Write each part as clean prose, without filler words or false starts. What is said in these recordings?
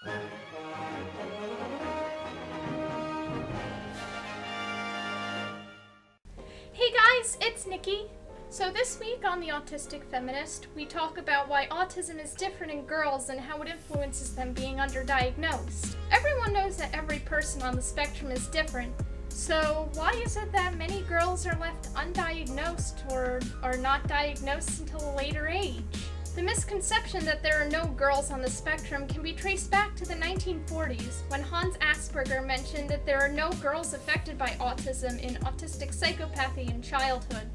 Hey guys, it's Nikki. So this week on the Autistic Feminist, we talk about why autism is different in girls and how it influences them being underdiagnosed. Everyone knows that every person on the spectrum is different, so why is it that many girls are left undiagnosed or are not diagnosed until a later age? The misconception that there are no girls on the spectrum can be traced back to the 1940s, when Hans Asperger mentioned that there are no girls affected by autism in autistic psychopathy in childhood.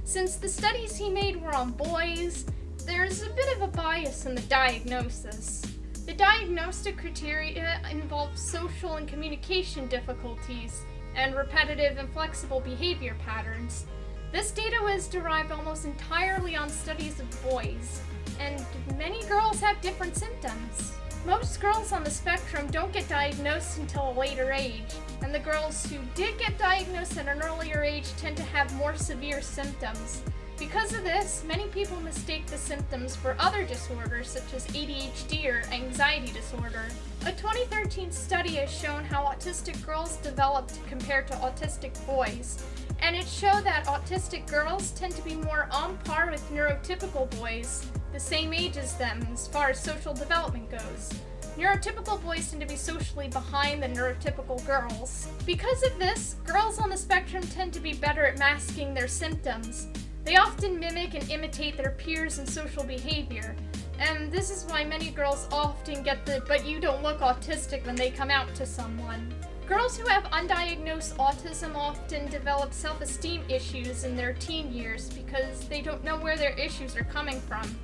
Since the studies he made were on boys, there's a bit of a bias in the diagnosis. The diagnostic criteria involve social and communication difficulties, and repetitive and flexible behavior patterns. This data was derived almost entirely on studies of boys, and many girls have different symptoms. Most girls on the spectrum don't get diagnosed until a later age, and the girls who did get diagnosed at an earlier age tend to have more severe symptoms. Because of this, many people mistake the symptoms for other disorders such as ADHD or anxiety disorder. A 2013 study has shown how autistic girls developed compared to autistic boys, and it showed that autistic girls tend to be more on par with neurotypical boys, the same age as them as far as social development goes. Neurotypical boys tend to be socially behind the neurotypical girls. Because of this, girls on the spectrum tend to be better at masking their symptoms. They often mimic and imitate their peers in social behavior, and this is why many girls often get the "but you don't look autistic" when they come out to someone. Girls who have undiagnosed autism often develop self-esteem issues in their teen years because they don't know where their issues are coming from.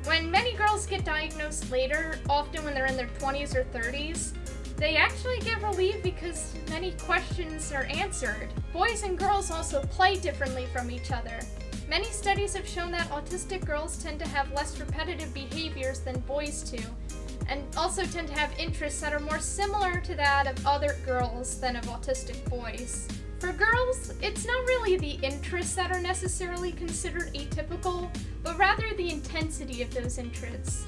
When many girls get diagnosed later, often when they're in their 20s or 30s, they actually get relief because many questions are answered. Boys and girls also play differently from each other. Many studies have shown that autistic girls tend to have less repetitive behaviors than boys do, and also tend to have interests that are more similar to that of other girls than of autistic boys. For girls, it's not really the interests that are necessarily considered atypical, but rather the intensity of those interests.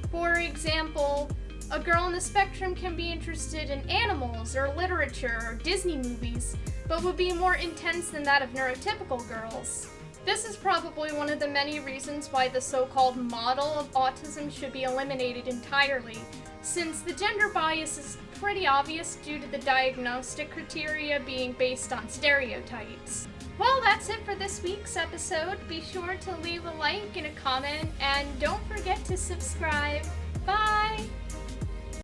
For example, a girl on the spectrum can be interested in animals or literature or Disney movies, but would be more intense than that of neurotypical girls. This is probably one of the many reasons why the so-called model of autism should be eliminated entirely, since the gender bias is pretty obvious due to the diagnostic criteria being based on stereotypes. Well, that's it for this week's episode. Be sure to leave a like and a comment, and don't forget to subscribe. Bye!